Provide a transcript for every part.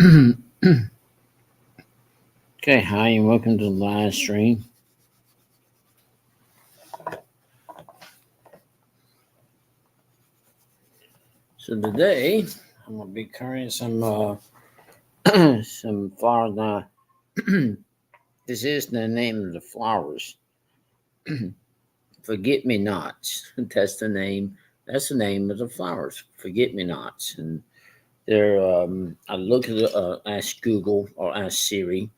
Okay, hi and welcome to the live stream. So today I'm gonna be carrying some some flowers. Now, this is the name of the flowers. Forget me nots. That's the name. That's the name of the flowers. Forget me nots. And they're. I looked at asked Google or asked Siri,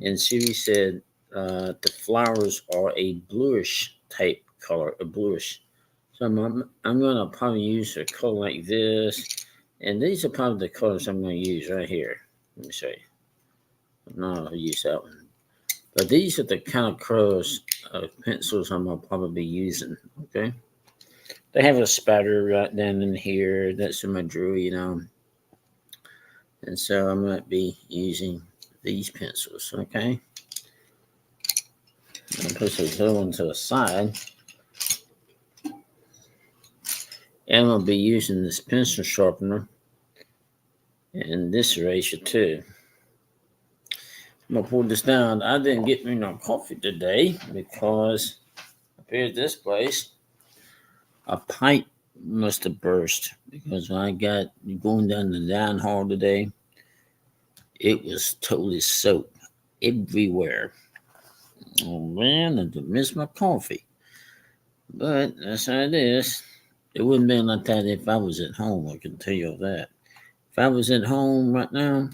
and Siri said the flowers are a bluish type color, a bluish. So I'm going to probably use a color like this. And these are probably the colors I'm going to use right here. Let me show you. No, I'll use that one. But these are the kind of colors, pencils I'm going to probably be using. Okay. They have a spatter right down in here. That's in my drawer. And so I might be using these pencils. Okay. I'll put those other ones to the side. And I'll be using this pencil sharpener and this eraser too. I'm gonna pull this down. I didn't get me no coffee today because up here at this place, a pipe must have burst because when I got going down the down hall today, it was totally soaked everywhere. Oh man, I just missed my coffee. But that's how it is. It wouldn't be like that if I was at home, I can tell you that. If I was at home right now,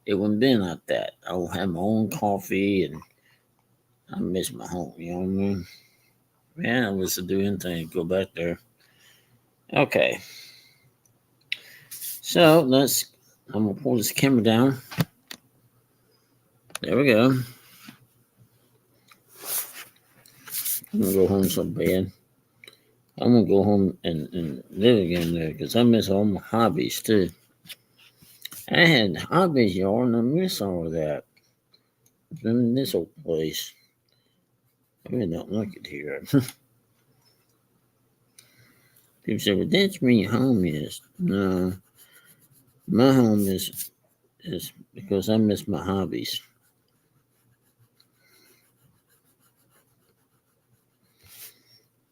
it wouldn't be like that. I would have my own coffee and I miss my home, you know what I mean? Man, I was to do anything, go back there. Okay, so I'm gonna pull this camera down. There we go. I'm gonna go home so bad. I'm gonna go home and live again there because I miss all my hobbies too. I had hobbies, y'all, and I miss all of that. I'm in this old place. I really don't like it here. People say, well, that's where your home is. No, my home is because I miss my hobbies.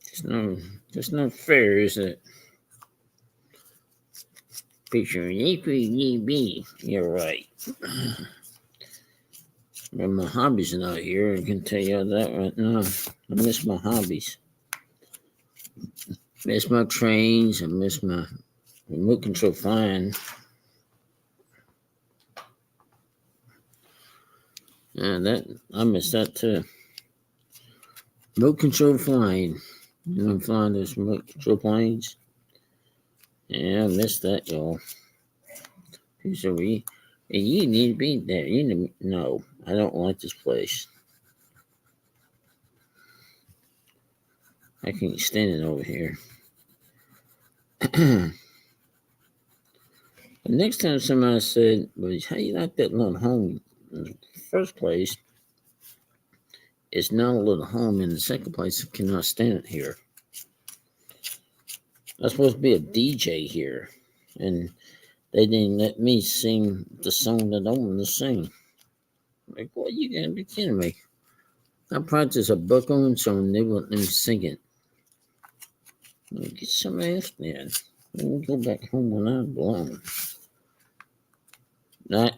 It's no, it's not fair, is it? Picture EPDB. You're right. But my hobbies are not here. I can tell you that right now. I miss my hobbies. Miss my trains. I miss my remote control flying. Yeah, that I miss that too. Remote control flying. You know, I'm flying those remote control planes. Yeah, I miss that, y'all. So you need to be there. No, I don't like this place. I can't stand it over here. The next time somebody said, well, how you like that little home? In the first place, it's not a little home. In the second place, I cannot stand it here. I'm supposed to be a DJ here. And they didn't let me sing the song that I want to sing. Like, what, you gotta be kidding me. I practiced a Buck Owens song, they wouldn't let me sing it. Get somebody else then. Let me go back home when I belong.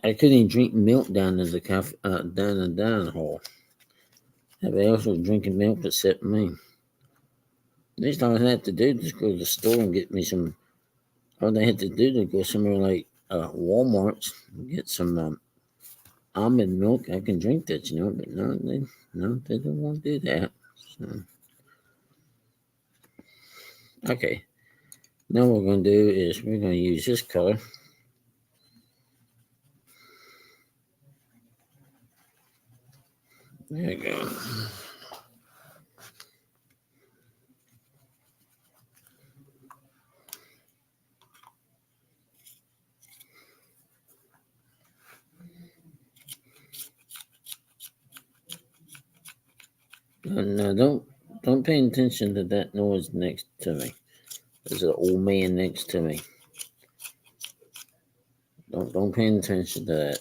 I couldn't even drink milk down in the cafe, down in the dining hall. Everybody else was drinking milk except me. Next time I had to do is go to the store and get me some. All they had to do to go somewhere like Walmart's and get some almond milk. I can drink that, but they don't want to do that. So, okay, now what we're going to do is we're going to use this color. There you go. Now don't pay attention to that noise next to me. There's an old man next to me. Don't pay attention to that.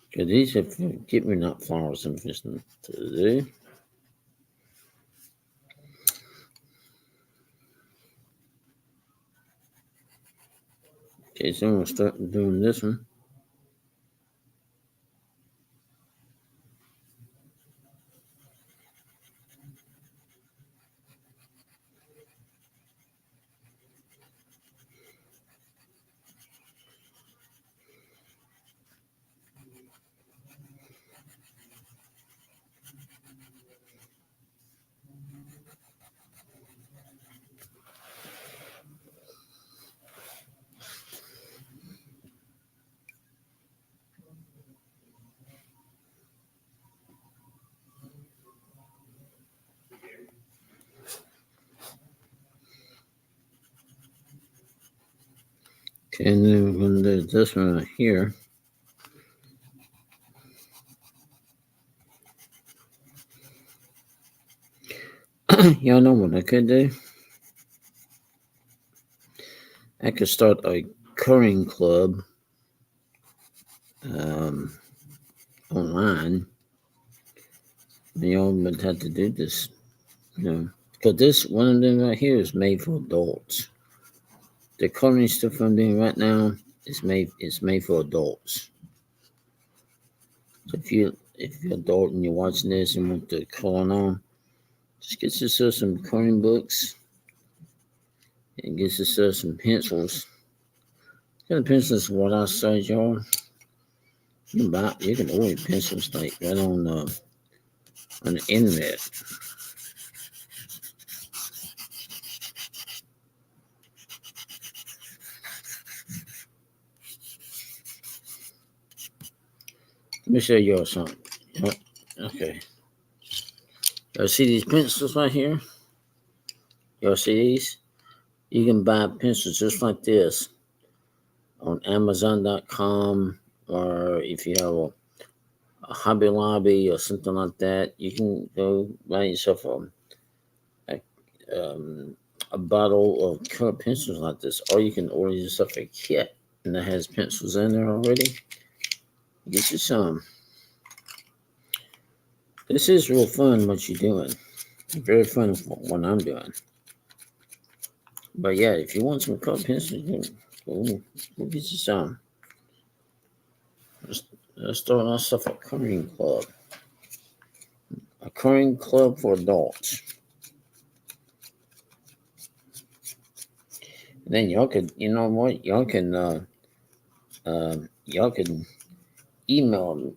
Okay, these are keep me not flowers and fish to do. Okay, so I'm gonna start doing this one. Okay, and then we're gonna do this one right here. Y'all know what I could do? I could start a curring club online. Y'all would have to do this, because this one of them right here is made for adults. The curring stuff I'm doing right now is made for adults. So if you're an adult and you're watching this and want to color on, just get yourself some coloring books and get yourself some pencils. Kind of pencils what I say, y'all. You can order pencils like right on the internet. Let me show y'all something. Okay. Y'all see these pencils right here? Y'all see these? You can buy pencils just like this on Amazon.com, or if you have a Hobby Lobby or something like that, you can go buy yourself a bottle of colored pencils like this, or you can order yourself a kit and that has pencils in there already. Get you some. This is real fun what you're doing. Very fun what I'm doing. But yeah, if you want some colored pencils, go get you some. Let's start ourselves a coloring club. A coloring club for adults. And then y'all could, you know what? Y'all can email.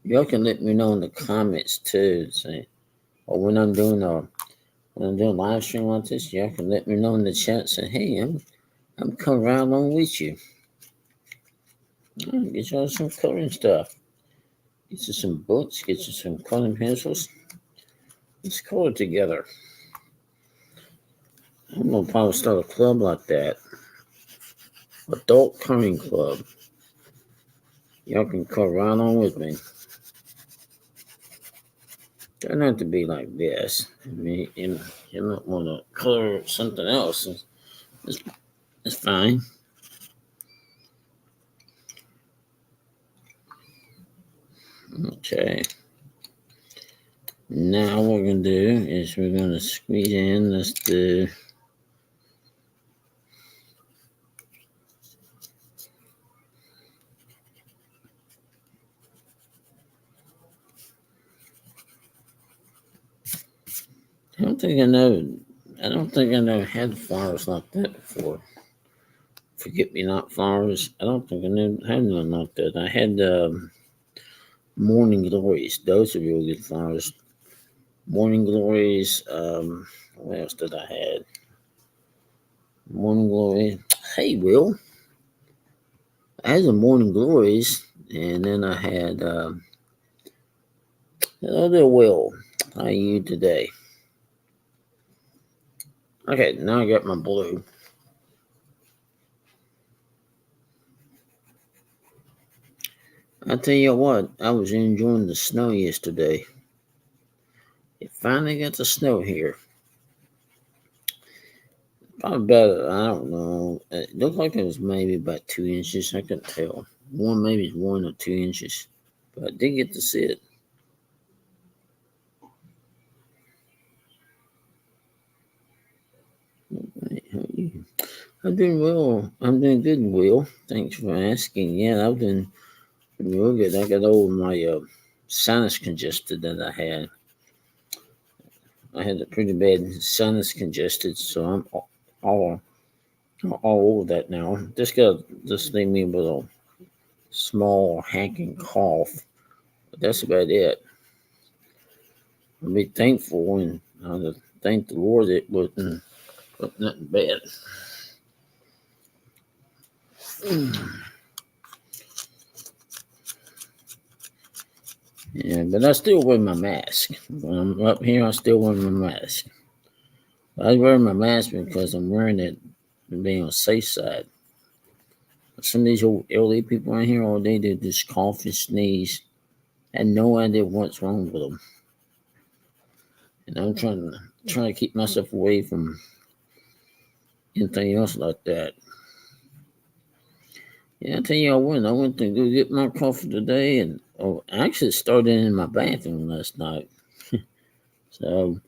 Y'all can let me know in the comments too. Say, or when I'm doing a live stream like this, y'all can let me know in the chat. Say, hey, I'm coming right along with you. Get y'all some coloring stuff. Get you some books. Get you some coloring pencils. Let's color together. I'm gonna probably start a club like that. Adult coloring club. Y'all can color right on with me. Doesn't have to be like this. I mean, you might want to color something else. It's fine. Okay. Now what we're going to do is we're going to squeeze in. Let's do... I don't think I never had flowers like that before. Forget-me-not flowers. I don't think I never had none like that. I had morning glories. Those are real good flowers. Morning glories. What else did I have? Morning glory. Hey, Will. I had the morning glories, and then I had other Will. How are you today? Okay, now I got my blue. I tell you what, I was enjoying the snow yesterday. It finally got to snow here. Probably about, I don't know. It looked like it was maybe about 2 inches. I couldn't tell. Maybe 1 or 2 inches. But I did get to see it. Hey, how are you? I'm doing well. I'm doing good, Will. Thanks for asking. Yeah, I've been real good. I got over my sinus congested that I had. I had a pretty bad sinus congested, so I'm all all over that now. Just leave me with a small hacking cough. But that's about it. I'll be thankful and I thank the Lord it wasn't nothing bad. Yeah, but I still wear my mask. When I'm up here, I still wear my mask. I wear my mask because I'm wearing it to be on the safe side. Some of these old elderly people in here, all they do is just cough and sneeze. And no idea what's wrong with them. And I'm trying to keep myself away from anything else like that. Yeah, I tell you, I went to go get my coffee today, and I actually started in my bathroom last night. So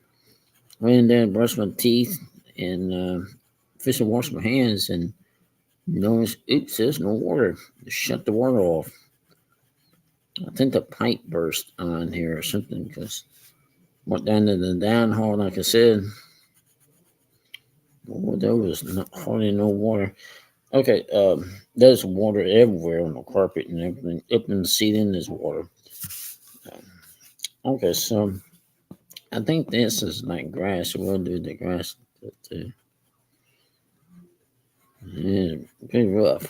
I went in there and brushed my teeth and officially washed my hands, and noticed, oops, there's no water. Just shut the water off. I think the pipe burst on here or something because went down to the down hall, like I said. Well, there was hardly no water. Okay, there's water everywhere on the carpet and everything. Up in the ceiling, there's water. Um, okay, so I think this is like grass. We'll do the grass too. Yeah, pretty rough.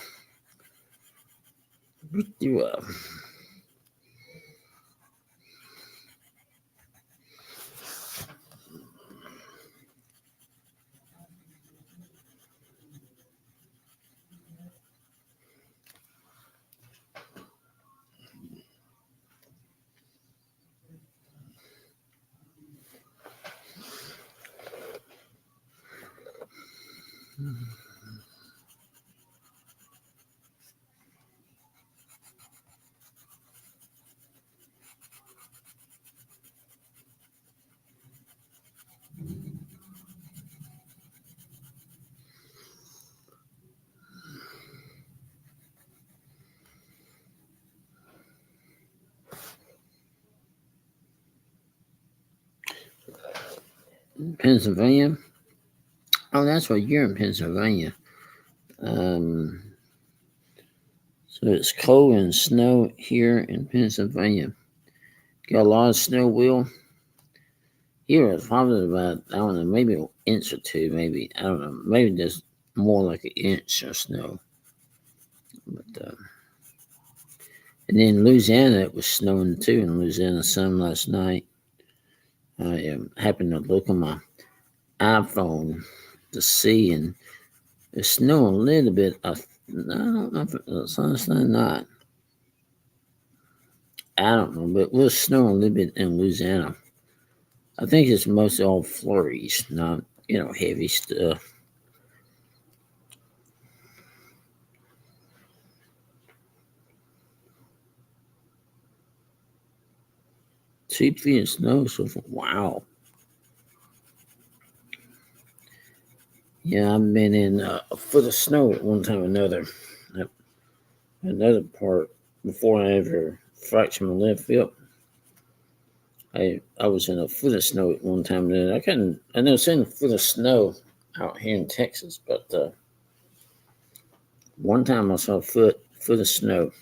Pretty rough. Pennsylvania. Oh, that's right. You're in Pennsylvania. Um, so it's cold and snow here in Pennsylvania. Got a lot of snow, Will. Here it's probably about, I don't know, maybe an inch or two, maybe. I don't know. Maybe just more like an inch of snow. But and then Louisiana, it was snowing too in Louisiana some last night. I happened to look on my iPhone to see, and it's snowing a little bit. I don't know if it's honestly not. I don't know, but it was snowing a little bit in Louisiana. I think it's mostly all flurries, not heavy stuff. 2 feet of snow so far. Wow. Yeah, I've been in a foot of snow at one time or another. Another part before I ever fractured my left hip. I was in a foot of snow at one time. Then I never seen a foot of snow out here in Texas, but one time I saw a foot of snow.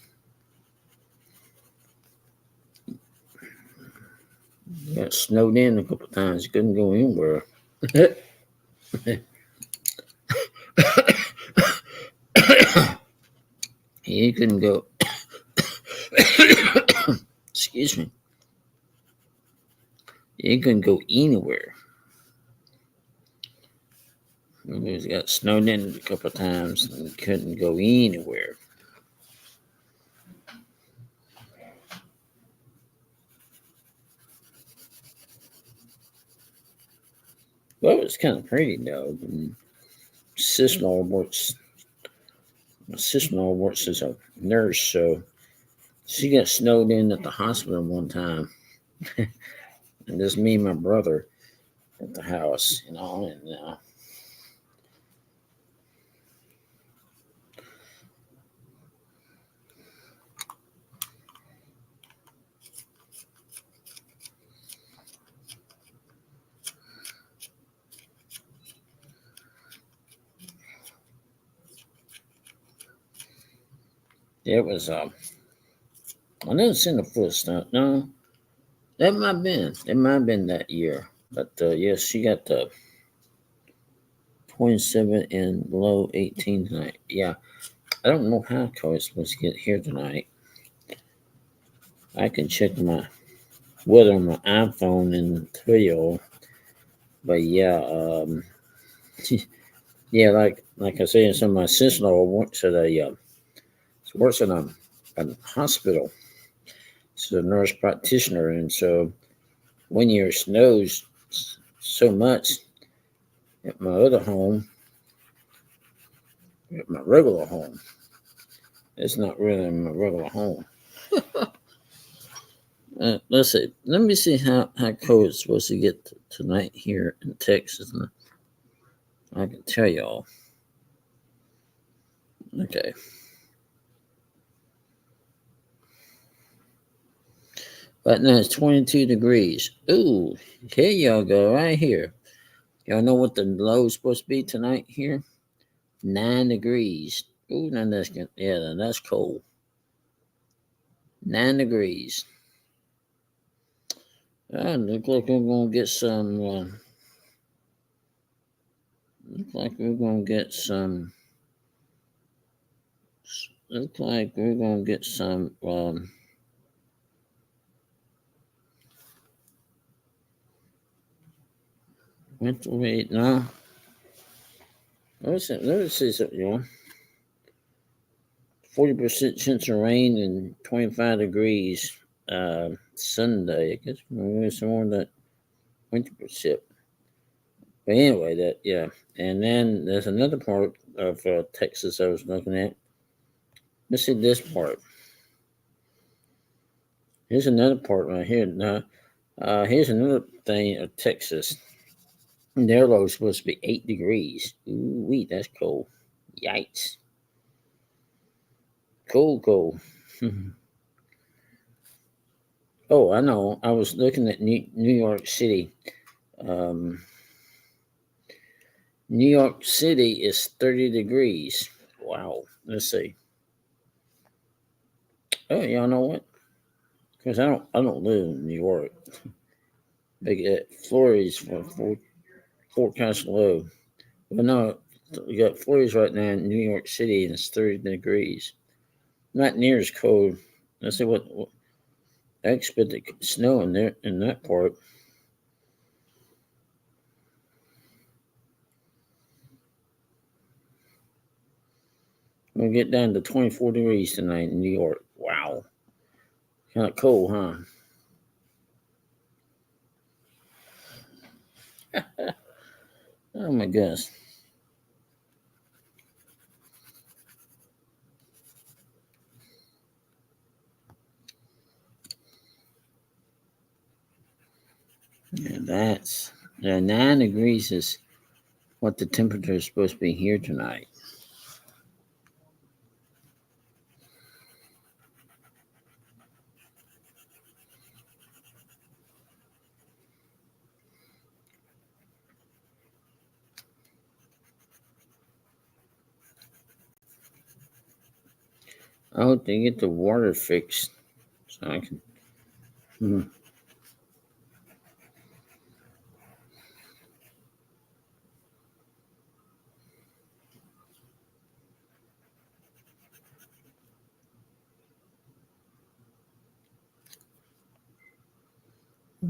Got snowed in a couple of times. Couldn't go anywhere. You couldn't go. Excuse me. You couldn't go anywhere. We got snowed in a couple of times and couldn't go anywhere. Well, it's kind of pretty though. Sister-in-law works. My sister-in-law works as a nurse, so she got snowed in at the hospital one time, and just me and my brother at the house, and it was. I never seen a foot stump. No, that might have been. It might have been that year, but yeah, she got the 27 and below 18 tonight. Yeah, I don't know how cold it's supposed to get here tonight. I can check my weather on my iPhone and tell you, but yeah, yeah, like I say, some of my sister-in-law works at works in a hospital. She's a nurse practitioner, and so one year it snows so much at my other home, at my regular home. It's not really my regular home. Let's see. Let me see how cold it's supposed to get tonight here in Texas. And I can tell y'all. Okay. Right now it's 22 degrees. Ooh, here y'all go, right here. Y'all know what the low is supposed to be tonight here? 9 degrees. Ooh, now that's good. Yeah, now that's cold. 9 degrees. Look like we're gonna get some. Look like we're gonna get some. Look like we're gonna get some. Winter wait now. Let's see something, y'all. 40% chance of rain and 25 degrees Sunday. I guess maybe some more of that winter percent. But anyway, that yeah. And then there's another part of Texas I was looking at. Let's see this part. Here's another part right here. Now, here's another thing of Texas. Their low is supposed to be 8 degrees. Ooh, wee, that's cold. Yikes. Cold. Oh, I know. I was looking at New York City. Um, New York City is 30 degrees. Wow. Let's see. Oh, y'all know what? Because I don't live in New York. Big Florida's forecast low. But no, we got Florida's right now in New York City and it's 30 degrees. Not near as cold. Let's see what I expect to snow in there in that part. We'll get down to 24 degrees tonight in New York. Wow. Kind of cold, huh? Oh my goodness. Yeah, 9 degrees is what the temperature is supposed to be here tonight. I hope they get the water fixed so I can.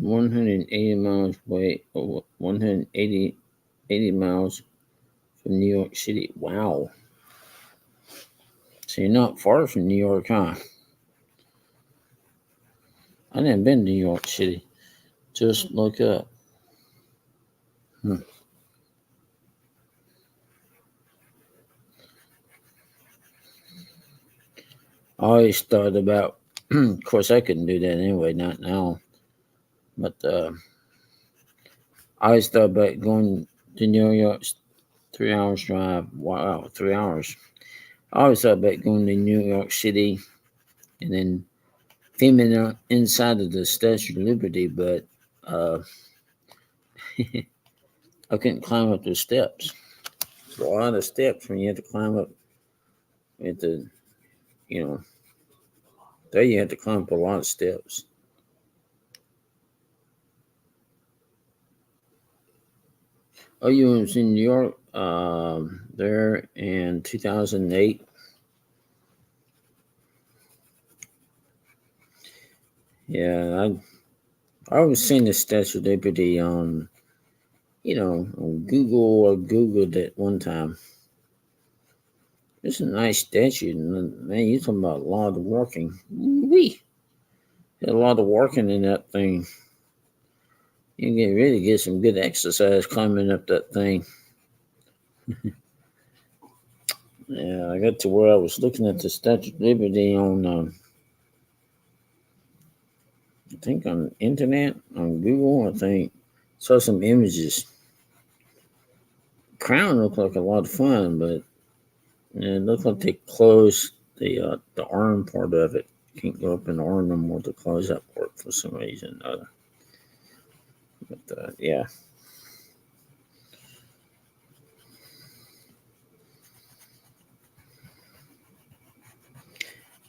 180 miles away, or 180 miles from New York City. Wow. So you're not far from New York, huh? I never been to New York City. Just look up. I always thought about, of course, I couldn't do that anyway, not now, but I always thought about going to New York, 3 hours drive. Wow, 3 hours. I always thought about going to New York City and then filming inside of the Statue of Liberty, but uh, I couldn't climb up the steps. It's a lot of steps when you have to climb up at the, you know, there you have to climb up a lot of steps. Oh, you was in New York there in 2008. Yeah, I was seeing the Statue of Liberty on, on Google or Googled it one time. It's a nice statue. Man, you're talking about a lot of working. Wee. A lot of working in that thing. You can really get some good exercise climbing up that thing. Yeah, I got to where I was looking at the Statue of Liberty on, I think on the internet, on Google, I think. Saw some images. Crown looked like a lot of fun, but it looked like they closed the arm part of it. Can't go up in the arm no more to close that part for some reason. But yeah.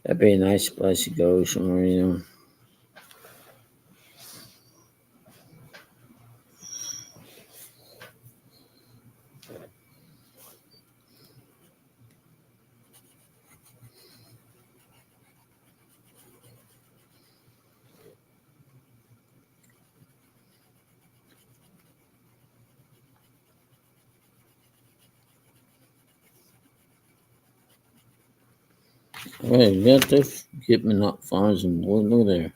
That'd be a nice place to go somewhere. Well, you got to get me not fires and look there.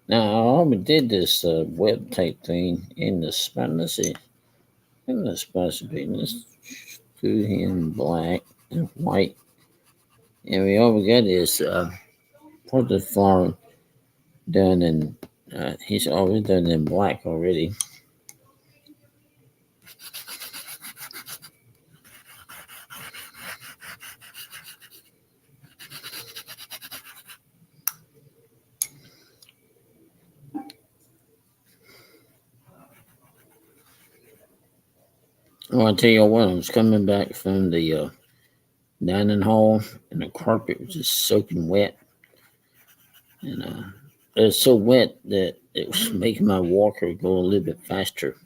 Now, I already did this web type thing in the spot. Let's see. In the supposed to be. Let's do him black and white. And all we got is put the flower done in, he's already done in black already. Well, I'll tell you what, I was coming back from the dining hall, and the carpet was just soaking wet. And it was so wet that it was making my walker go a little bit faster.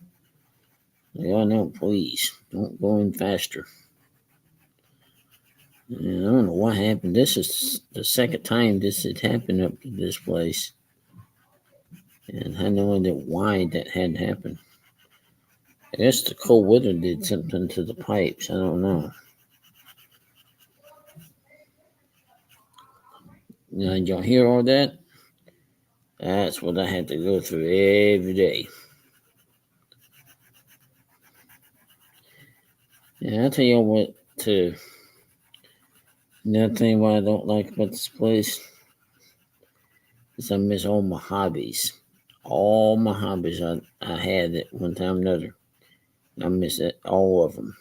Like, oh no, please, don't go in faster. And I don't know what happened. This is the second time this had happened up to this place. And I had no idea why that had happened. I guess the cold weather did something to the pipes. I don't know. Now, y'all hear all that? That's what I had to go through every day. Yeah, I'll tell you what, too. Another thing what I don't like about this place is I miss all my hobbies. All my hobbies I had at one time or another. I miss it, all of them.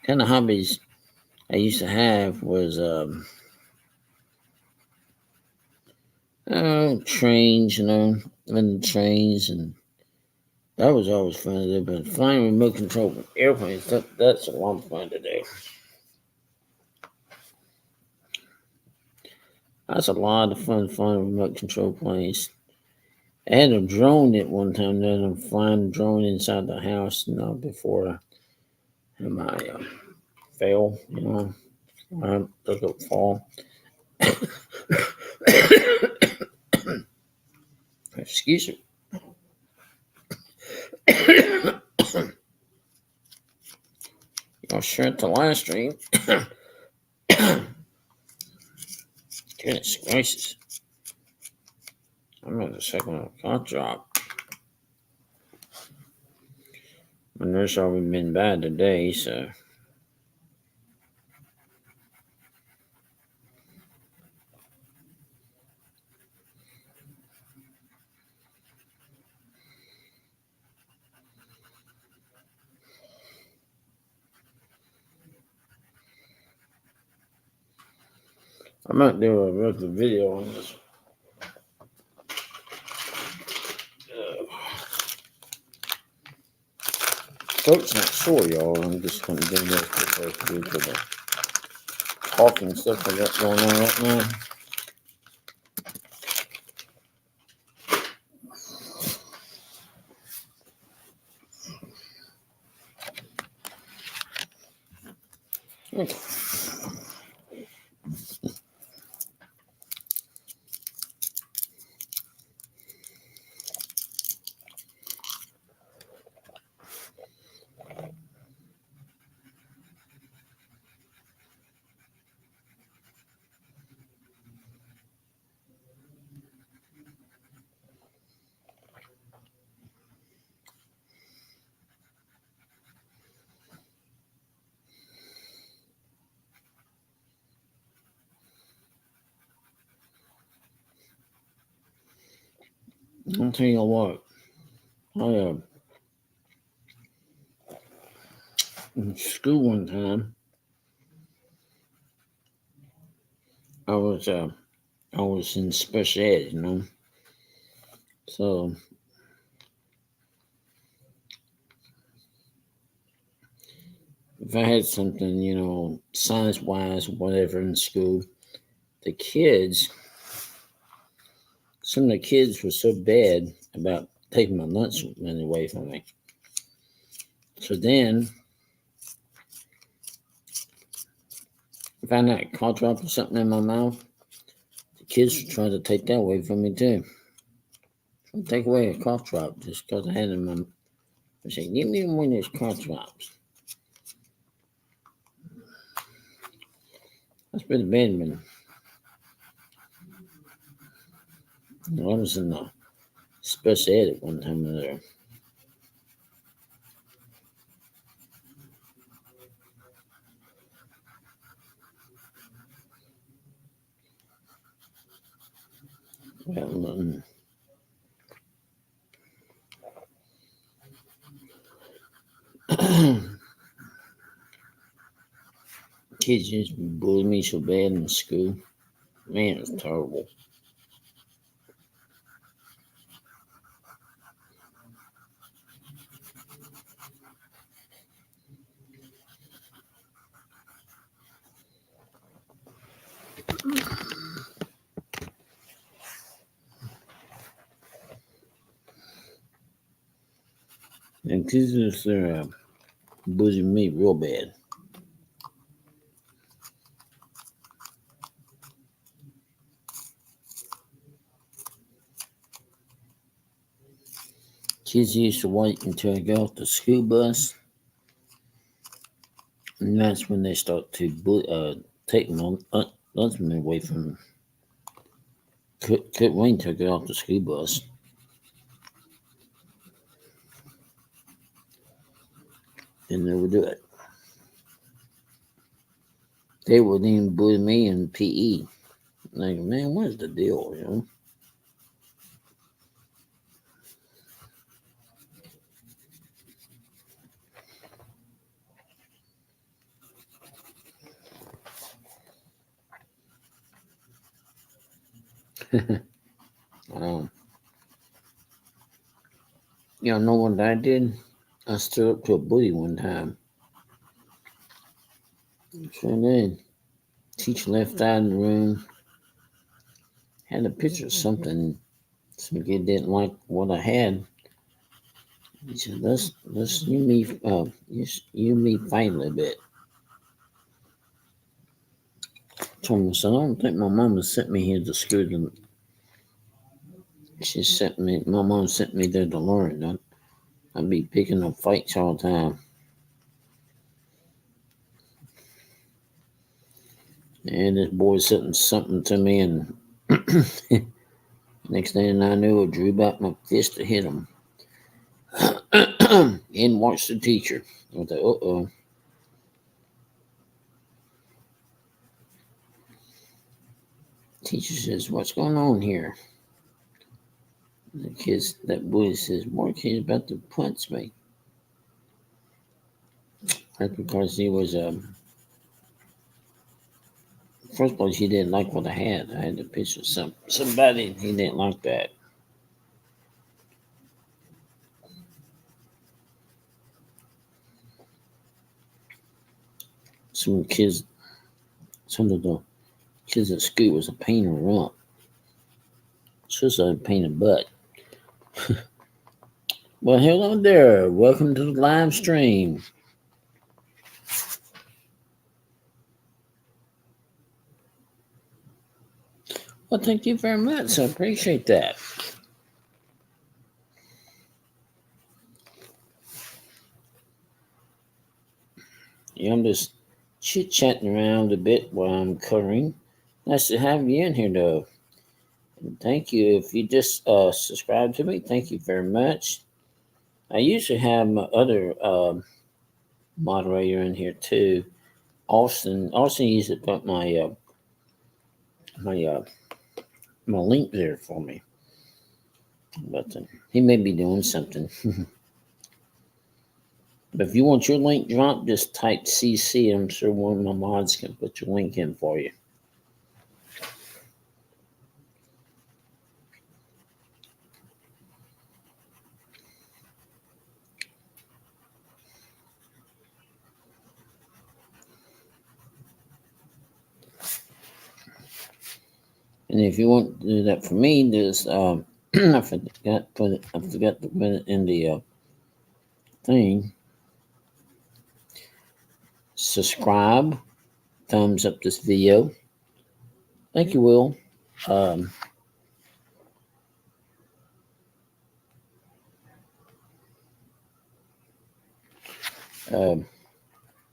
Kind of hobbies I used to have was trains, running trains, and that was always fun to do. But flying remote control airplanes, that's a lot of fun to do. That's a lot of fun flying remote control planes. I had a drone at one time. Then I'm flying a drone inside the house, before I had my fail. I took a fall. Excuse me. Y'all shut the live stream. Goodness gracious. I'm at the second cough drop. My nurse already been bad today, so I might do a regular video on this. Throat's not sore, y'all. I'm just going to do this for the first week of the coughing stuff I got going on right now. Okay. I'll tell you what. In school one time, I was in special ed, you know. So if I had something, you know, science wise, whatever in school, some of the kids were so bad about taking my lunch money away from me. So then, if I had a cough drop or something in my mouth, the kids were trying to take that away from me too. Take away a cough drop just because I had it in my mouth. I said, give me one of those cough drops. That's pretty bad, man. I was in the special ed at one time or other. Well, kids used to bully me so bad in school. Man, it was terrible. And kids used to bully me real bad. Kids used to wait until I got off the school bus, and that's when they start to take my lunch money away from them. Couldn't wait until I got off the school bus. And they would do it. They would even bully me in PE. Like, man, what's the deal, you know? um, you know what I did? I stood up to a bully one time. Sure did. Teacher left out of the room. Had a picture of something. Some kid didn't like what I had. He said, "Let's you and me fight a little bit." Told me, son, I don't think my mama sent me here to school. My mom sent me there to learn. I'd be picking up fights all the time. And this boy said something to me, and next thing I knew, I drew back my fist to hit him. And watched the teacher. I was like, uh-oh. Teacher says, what's going on here? That boy says, Mark, he's about to punch me. That's because he was First place, he didn't like what I had. I had a picture of somebody, and he didn't like that. Some of the kids at school was a pain in the rump. It's just a pain in the butt. Well, hello there. Welcome to the live stream. Well, thank you very much. I appreciate that. Yeah, I'm just chit-chatting around a bit while I'm covering. Nice to have you in here, though. And thank you. If you just subscribe to me, thank you very much. I usually have my other moderator in here, too. Austin used to put my link there for me. But he may be doing something. But if you want your link dropped, just type CC. I'm sure one of my mods can put your link in for you. And if you want to do that for me, just I forgot to put it in the thing. Subscribe, thumbs up this video. Thank you, Will.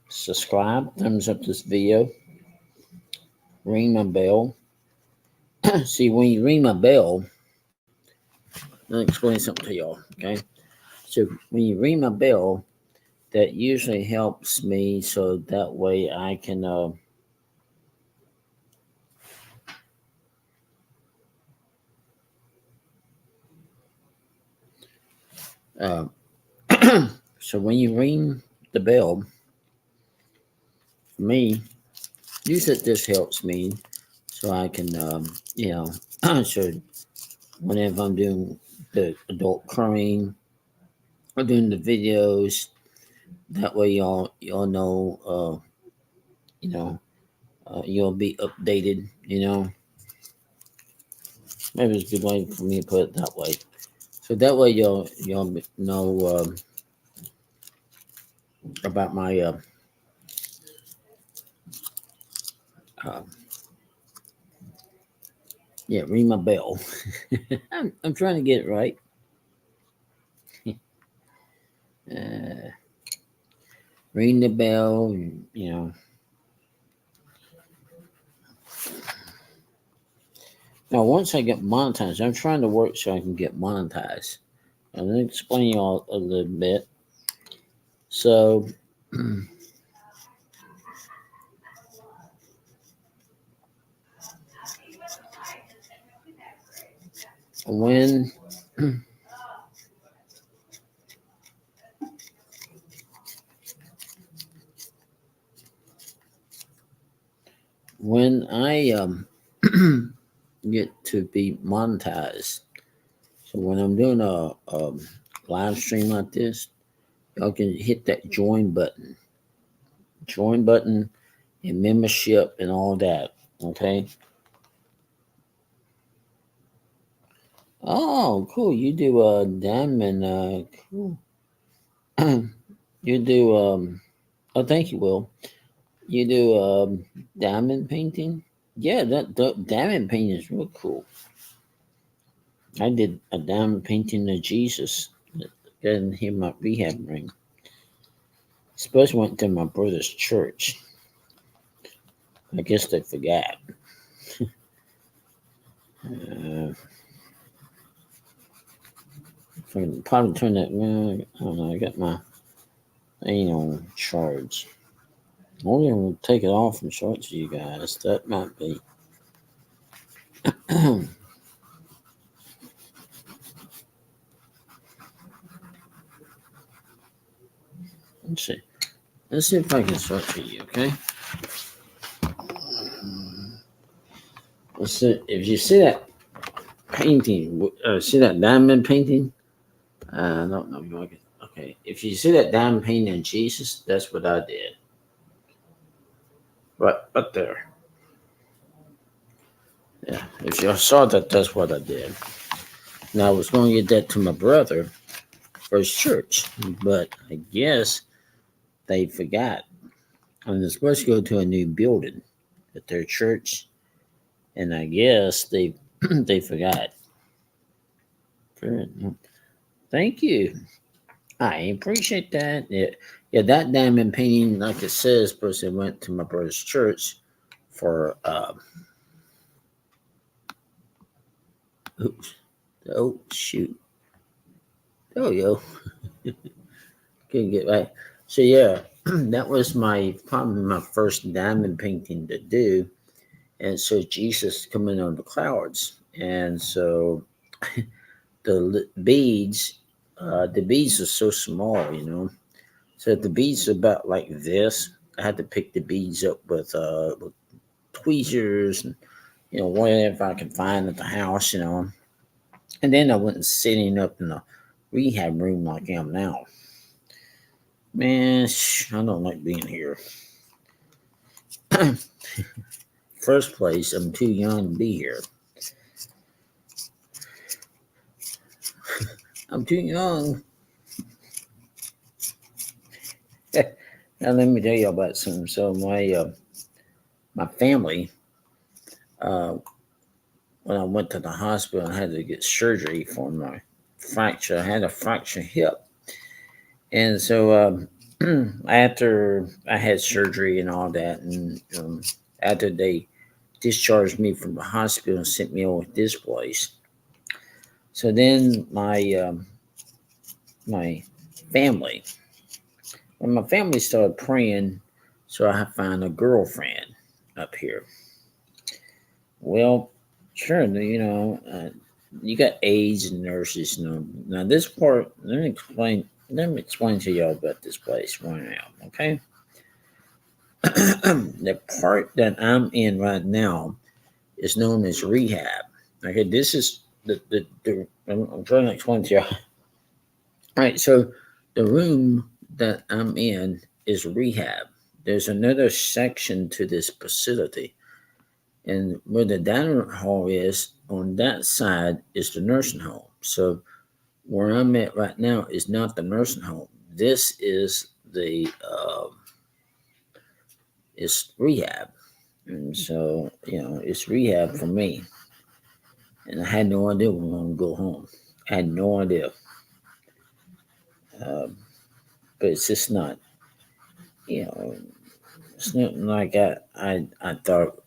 Subscribe, thumbs up this video. Ring my bell. See, when you ring my bell, I'll explain something to y'all. Okay, so when you ring my bell, that usually helps me, so that way I can so when you ring the bell, for me, usually this helps me, so I can so whenever I'm doing the adult curling or doing the videos, that way y'all know you'll be updated. Maybe it's a good way for me to put it that way. So that way y'all know about my ring my bell. I'm trying to get it right. Ring the bell, Now, once I get monetized, I'm trying to work so I can get monetized. I'm going to explain y'all a little bit. So, when I get to be monetized, so when I'm doing a live stream like this, y'all can hit that join button and membership and all that. Okay. Oh, cool. You do a diamond. Cool. You do oh, thank you, Will. You do diamond painting. Yeah, that diamond painting is real cool. I did a diamond painting of Jesus. Got in here my rehab ring. Supposed went to my brother's church. I guess they forgot. I can probably turn that. I don't know. I got my thing on charge. Maybe I'll take it off and show it to you guys. That might be. Let's see. Let's see if I can show it to you. Okay. So if you see that painting, see that diamond painting? I don't know if you like it. Okay, if you see that diamond painting in Jesus, that's what I did. Right, up there. Yeah, if you saw that, that's what I did. Now I was going to get that to my brother for his church, but I guess they forgot. And they're supposed to go to a new building at their church, and I guess they they forgot. Good. Thank you. I appreciate that. Yeah, yeah, that diamond painting, like it says, person went to my brother's church for oops. Oh shoot. Oh yo. Couldn't get right. So yeah, that was my probably my first diamond painting to do. And so Jesus coming on the clouds. And so the beads are so small, you know. So if the beads are about like this, I had to pick the beads up with tweezers and whatever I could find at the house, And then I wasn't sitting up in the rehab room like I am now. Man, I don't like being here. First place, I'm too young to be here. I'm too young. Now let me tell you about something. So my family, uh, when I went to the hospital, I had to get surgery for my fracture. I had a fractured hip, and so after I had surgery and all that, and after they discharged me from the hospital and sent me over to this place, so then my family, when my family started praying, so I find a girlfriend up here. Well, sure, you got aides and nurses. Now this part, Let me explain to y'all about this place right now. Okay, the part that I'm in right now is known as rehab. Okay, this is the I'm trying to explain to y'all. All right, so the room that I'm in is rehab. There's another section to this facility. And where the dining hall is, on that side is the nursing home. So where I'm at right now is not the nursing home. This is the it's rehab, and so it's rehab for me. And I had no idea when I'm going to go home. I had no idea, um, but it's just not. You know, it's not like I thought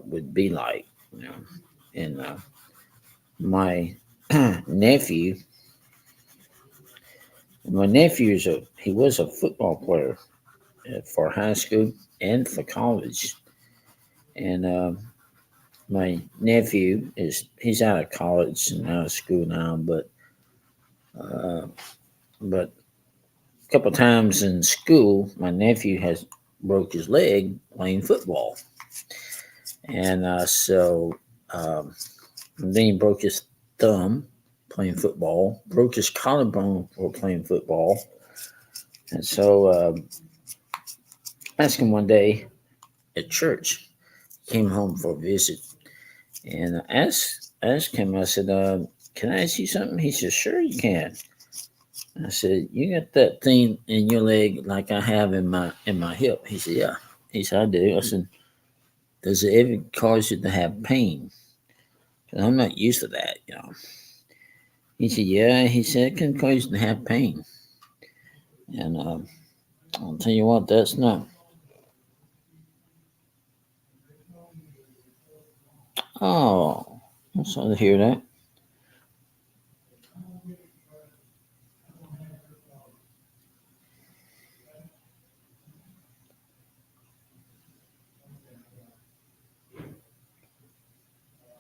would be like. And my nephew My he was a football player for high school and for college, and my nephew he's out of college and out of school now, uh, but a couple times in school, my nephew has broke his leg playing football, and then he broke his thumb playing football, broke his collarbone for playing football, and so I asked him one day at church. Came home for a visit, and I asked him. I said, "Can I ask you something?" He said, "Sure, you can." I said, "You got that thing in your leg like I have in my hip?" He said, "Yeah." He said, "I do." I said, "Does it ever cause you to have pain?" 'Cause I'm not used to that. He said, "Yeah." He said, "It can cause you to have pain," and I'll tell you what, that's not. Oh, I'm sorry to hear that.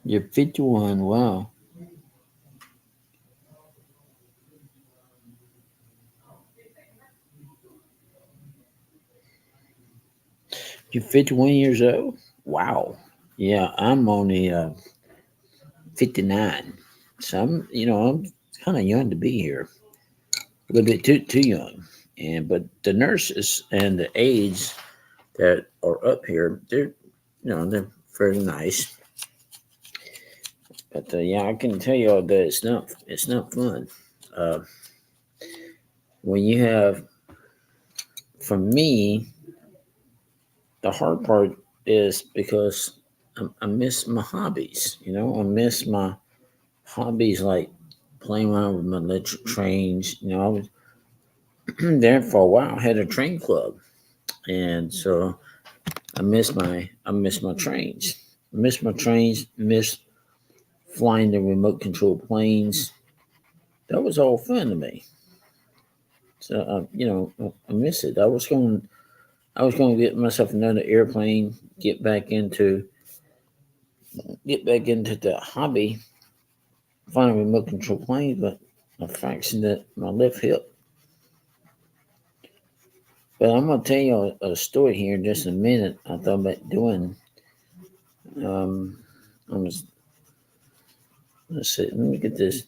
You're 51. Wow. You're 51 years old. Wow. Yeah, I'm only 59, so I'm kind of young to be here, a little bit too young. And but the nurses and the aides that are up here, they're very nice. But yeah, I can tell you all that it's not fun. Uh, when you have, for me, the hard part is because I miss my hobbies. I miss my hobbies like playing around with my electric trains. I was there for a while. I had a train club, and so I miss my trains. I miss my trains. Miss flying the remote control planes. That was all fun to me. So I miss it. I was going to get myself another airplane, get back into the hobby, find a remote control plane, but I fractured my left hip. But I'm gonna tell you a story here in just a minute. I thought about doing. Um, I was let's see. Let me get this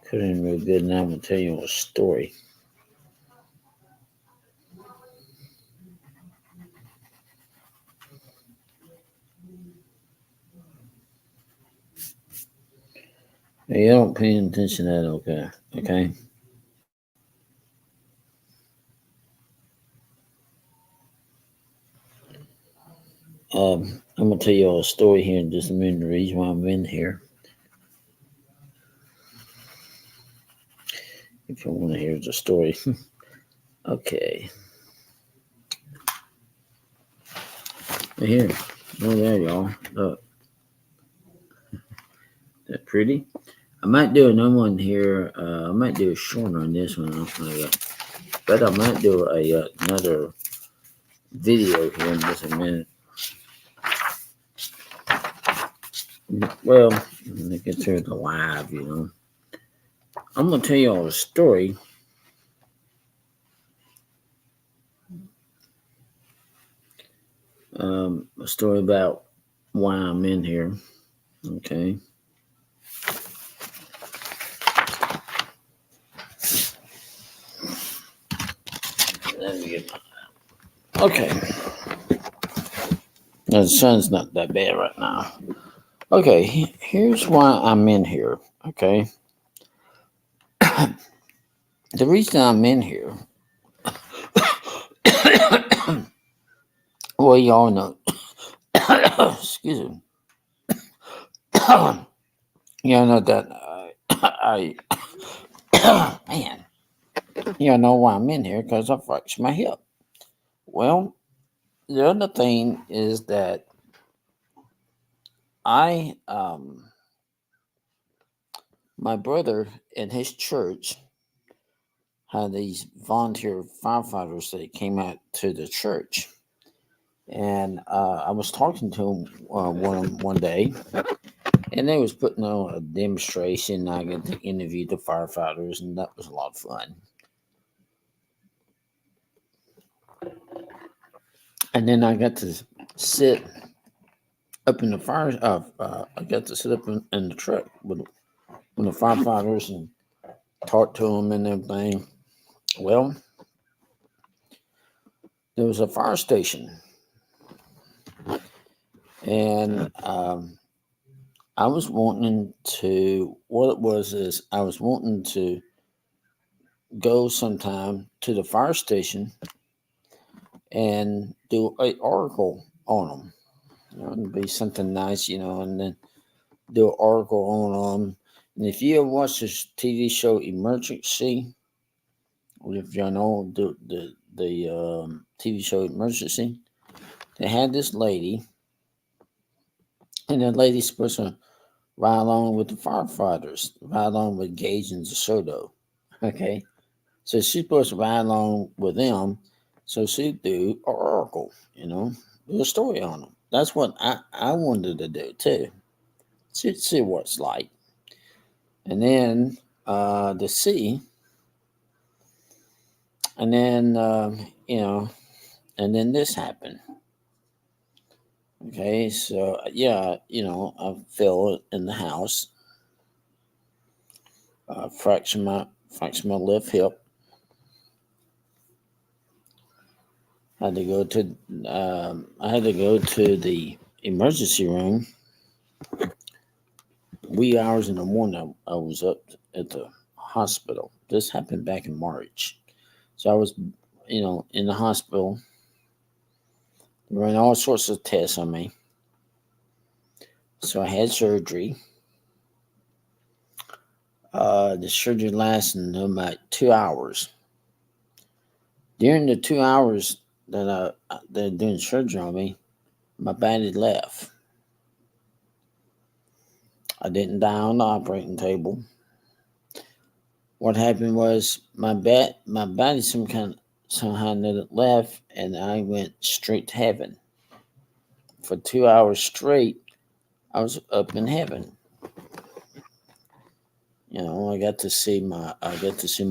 put in real good, and I'm gonna tell you a story. Hey, you don't pay attention to that, okay? Okay. I'm gonna tell you a story here in just a minute. The reason why I'm in here, if you want to hear the story. Okay. Here. Oh, there, y'all. Look, that pretty. I might do another one here. I might do a short on this one. But I might do another video here in just a minute. Well, let me get through the live. I'm gonna tell you all a story. A story about why I'm in here. Okay. Let me get Okay. The sun's not that bad right now. Okay, here's why I'm in here. Okay. The reason I'm in here, well, y'all know. Excuse me. Y'all know that man, y'all know why I'm in here because I fractured my hip. Well, the other thing is that I, my brother in his church had these volunteer firefighters that came out to the church. And I was talking to him one day, and they was putting on a demonstration. I got to interview the firefighters, and that was a lot of fun. And then I got to sit up in the fire. I got to sit up in the truck with the firefighters and talk to them and everything. Well, there was a fire station, and I was wanting to. What it was is I was wanting to go sometime to the fire station and do an article on them. It'd be something nice, and then do an article on them. And if you ever watch this TV show Emergency, or if you know the TV show Emergency, they had this lady, and that lady's supposed to ride along with the firefighters, ride along with Gage and DeSoto. Okay, so she's supposed to ride along with them, so she do an article, do a story on them. That's what I wanted to do too. See what it's like, and then to see, and then and then this happened. Okay, so yeah, I fell in the house, fractured my left hip. I had to go to the emergency room. Wee hours in the morning, I was up at the hospital. This happened back in March, so I was, in the hospital. They ran all sorts of tests on me. So I had surgery. The surgery lasted about 2 hours. During the 2 hours that they're doing surgery on me, my body left. I didn't die on the operating table. What happened was my body somehow left, and I went straight to heaven. For 2 hours straight, I was up in heaven. I got to see my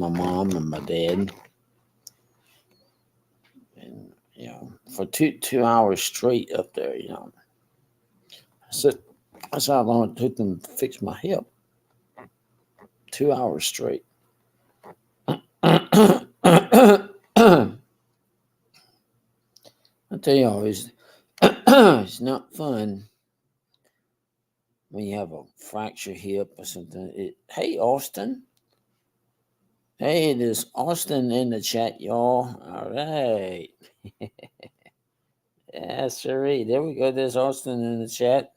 mom and my dad, and for two hours straight up there. I said that's how long it took them to fix my hip. 2 hours straight. I tell you always, it's not fun when you have a fractured hip or something. Hey, Austin. Hey, there's Austin in the chat, y'all. All right. Yeah, sure. There we go. There's Austin in the chat.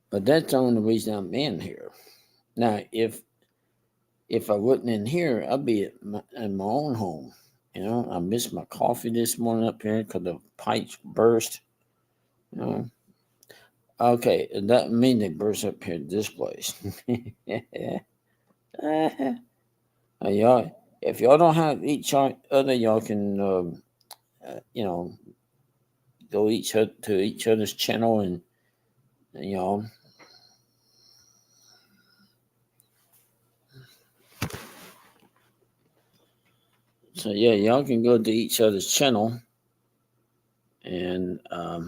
But that's the only reason I'm in here. Now, if I wasn't in here, I'd be in my own home. I missed my coffee this morning up here because the pipes burst. You know, okay, that mean they burst up here at this place. Y'all, if y'all don't have each other, y'all can, you know, go to each other's channel and you know. So yeah, y'all can go to each other's channel and I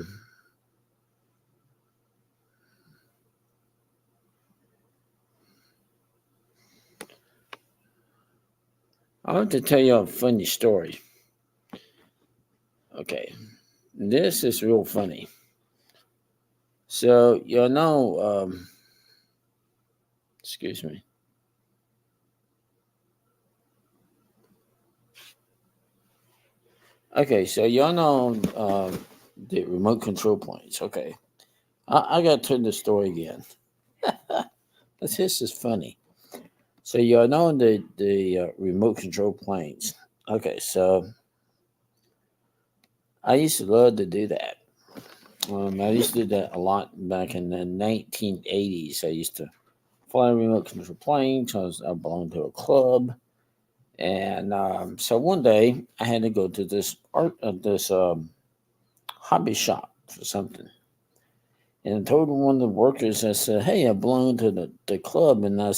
want to tell you a funny story. Okay, this is real funny. So excuse me. Okay, so y'all know the remote control planes. Okay, I got to turn the story again. This is funny. So y'all know the remote control planes. Okay, so I used to love to do that. I used to do that a lot back in the 1980s. I used to fly a remote control plane because I belonged to a club. And so one day I had to go to this hobby shop for something. And I told one of the workers, I said, "Hey, I belong to the club." And I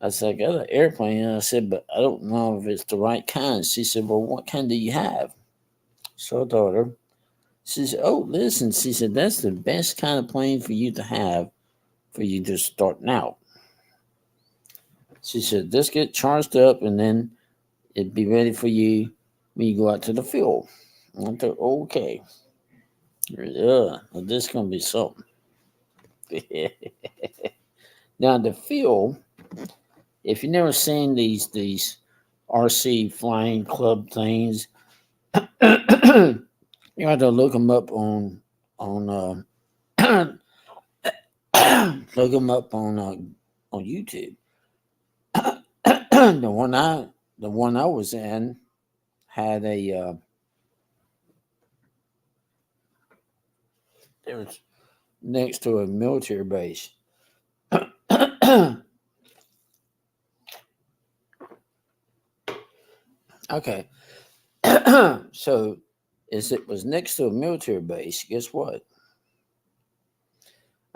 got an airplane. And I said, "But I don't know if it's the right kind." She said, "Well, what kind do you have?" So I told her. She said, "Oh, listen," she said, "that's the best kind of plane for you to have for you just starting out." She said, "Just get charged up and then it'd be ready for you when you go out to the field." I thought, okay. Yeah, well, this gonna be something. Now the field, if you never seen these RC flying club things, you have to look them up on look them up on YouTube. the one I the one I was in had it was next to a military base. Okay, so as it was next to a military base, guess what?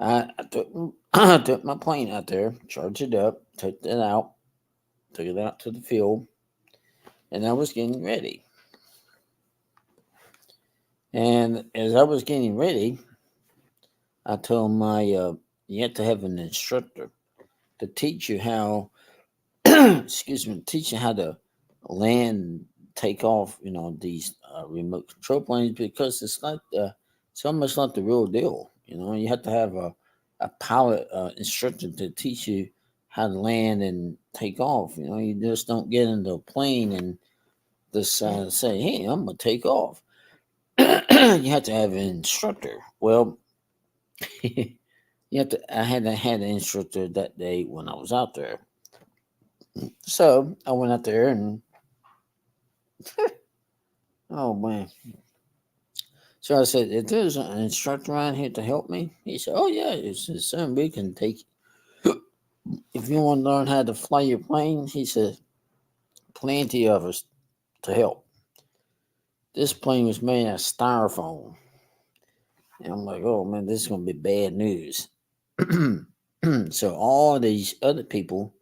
I took my plane out there, charged it up, took it out to the field, and I was getting ready. And as I was getting ready, I told you have to have an instructor to teach you how, excuse me, teach you how to land, take off, these remote control planes because it's almost like the real deal. You have to have a pilot instructor to teach you how to land and take off. You just don't get into a plane and decide to say, hey, I'm going to take off. You have to have an instructor. Well, I had an instructor that day when I was out there. So I went out there and oh man. So I said, if there's an instructor around here to help me, he said, oh yeah, he said, son, we can take you. If you want to learn how to fly your plane, he said, plenty of us to help. This plane was made out of styrofoam. And I'm like, oh man, this is gonna be bad news. So all these other people,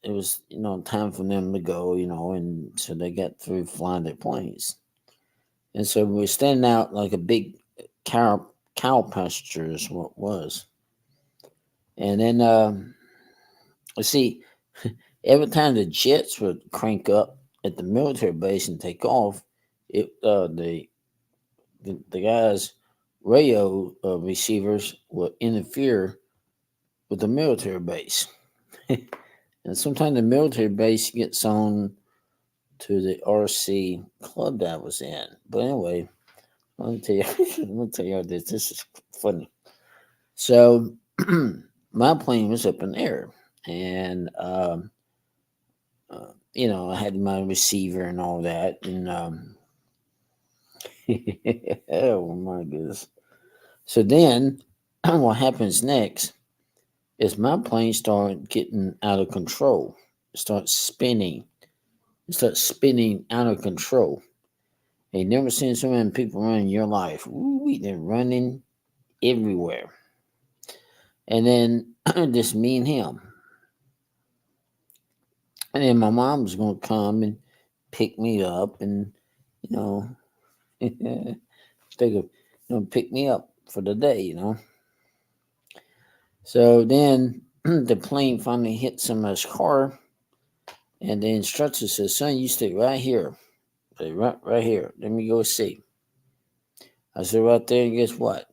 it was time for them to go, and so they got through flying their planes. And so we were standing out like a big cow pasture is what it was. And then see, every time the jets would crank up at the military base and take off, the guys' radio receivers would interfere with the military base. And sometimes the military base gets on to the RC club that I was in. But anyway, let me tell you this. This is funny. So my plane was up in the air, and I had my receiver and all that, and oh my goodness. So then, what happens next is my plane started getting out of control. It starts spinning. It starts spinning out of control. You never seen so many people run in your life. Ooh, they're running everywhere. And then just me and him. And then my mom was going to come and pick me up and, take pick me up for the day. So then the plane finally hit somebody's car, and the instructor says, son, you stay right here. Stay right here. Let me go see. I said, right there, and guess what?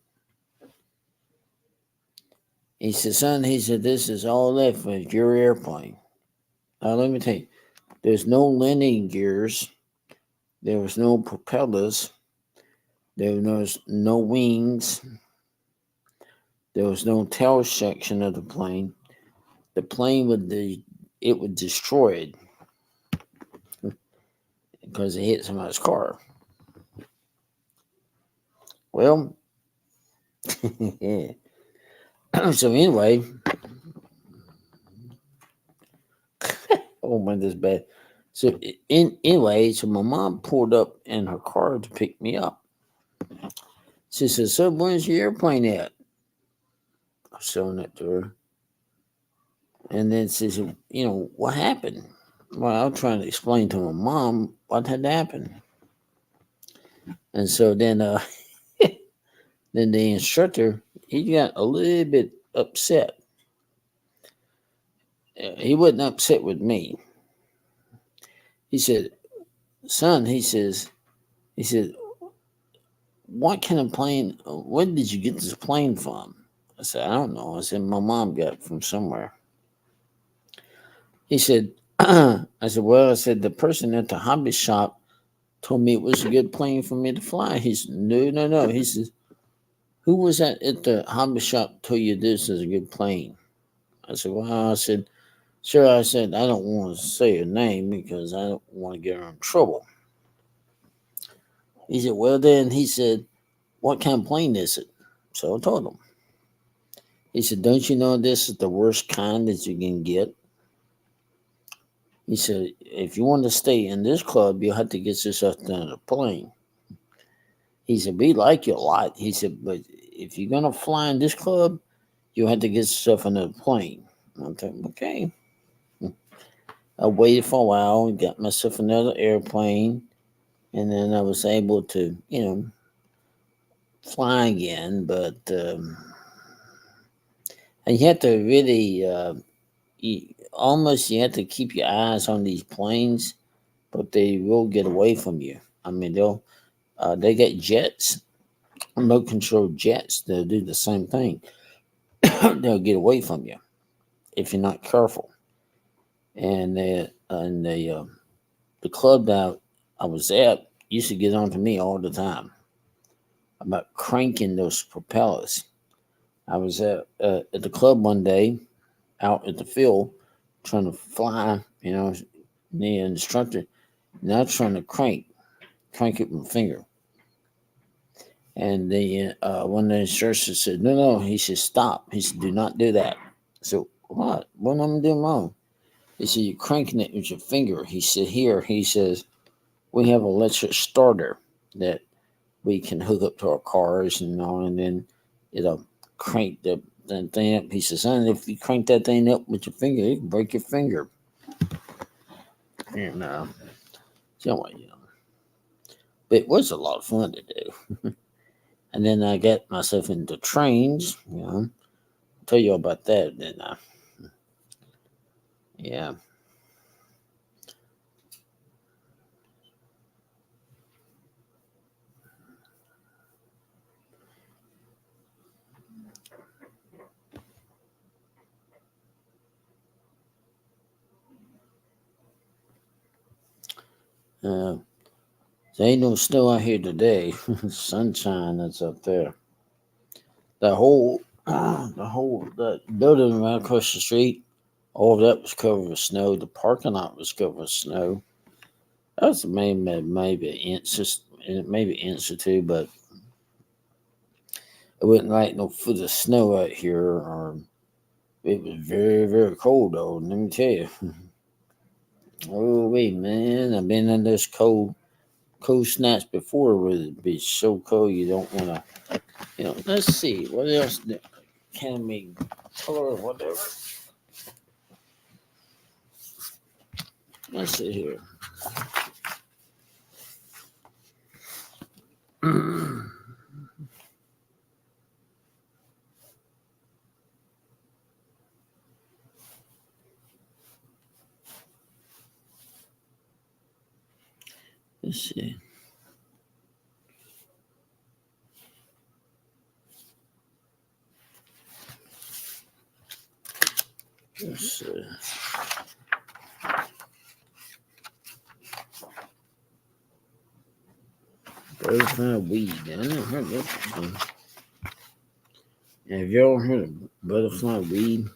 He said, son, this is all left with your airplane. Now, let me tell you, there's no landing gears. There was no propellers. There was no wings. There was no tail section of the plane. The plane would destroy it because it hit somebody's car. Well, so anyway, oh man, this is bad. So anyway, so my mom pulled up in her car to pick me up. She said, "So where's your airplane at?" I was showing it to her, and then she said, what happened? Well, I was trying to explain to my mom what had happened, and so then, then the instructor he got a little bit upset. He wasn't upset with me. He said, "Son," he said, "what kind of plane? Where did you get this plane from?" I said, "I don't know." I said, "My mom got it from somewhere." He said, "I said, well," I said, "the person at the hobby shop told me it was a good plane for me to fly." He said, no. He says, "Who was that at the hobby shop told you this is a good plane?" I said, "Well," I said, "Sir," I said, "I don't want to say her name because I don't want to get her in trouble." He said, "Well, then," he said, "what kind of plane is it?" So I told him. He said, "Don't you know this is the worst kind that you can get?" He said, "If you want to stay in this club, you'll have to get yourself down the plane." He said, "We like you a lot." He said, "But if you're gonna fly in this club, you have to get yourself another plane. I'm thinking, okay. I waited for a while and got myself another airplane, and then I was able to, fly again. But and you have to really, you have to keep your eyes on these planes, but they will get away from you. I mean, they get jets, remote control jets. They'll do the same thing. They'll get away from you if you're not careful. And the club that I was at used to get on to me all the time about cranking those propellers. I was at the club one day out at the field trying to fly, the instructor, now trying to crank it with my finger. And the one of the instructors said, no, he said, stop. He said, do not do that. So, what? What am I doing wrong? He said, you're cranking it with your finger. He said, here, he says, we have an electric starter that we can hook up to our cars and all, and then it'll crank the thing up. He says, son, if you crank that thing up with your finger, it can break your finger. And so, but it was a lot of fun to do. And then I got myself into trains, I'll tell you about that, didn't I? Yeah. There ain't no snow out here today. Sunshine that's up there. The building right across the street, all of that was covered with snow. The parking lot was covered with snow. That was maybe an inch or two, but it wasn't like no foot of snow out here. Or it was very, very cold though. Let me tell you. Oh wait, man, I've been in this cold snaps before where it be so cold you don't want to. Let's see what else can we color or whatever. Let's see here. Let's see. Let's see. Butterfly weed. I never heard that before. Have y'all heard of butterfly weed?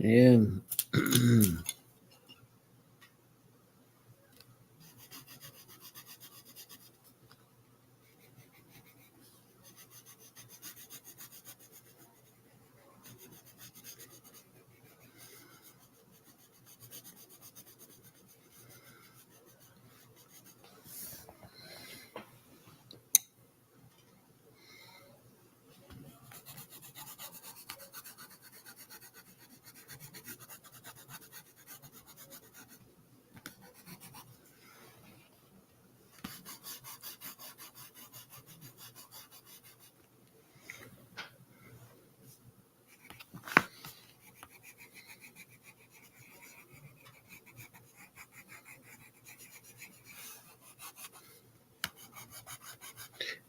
Yeah.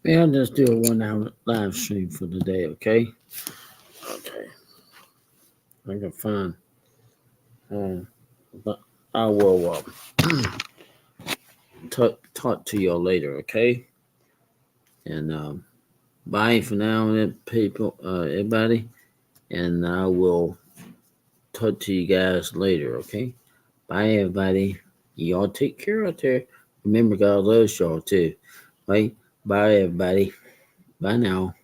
Yeah, I'll just do a 1 hour live stream for the day, okay? Okay. I can find. But I will. talk to y'all later, okay? And bye for now, people, everybody. And I will talk to you guys later, okay? Bye, everybody. Y'all take care out there. Remember, God loves y'all too. Right? Bye, everybody. Bye now.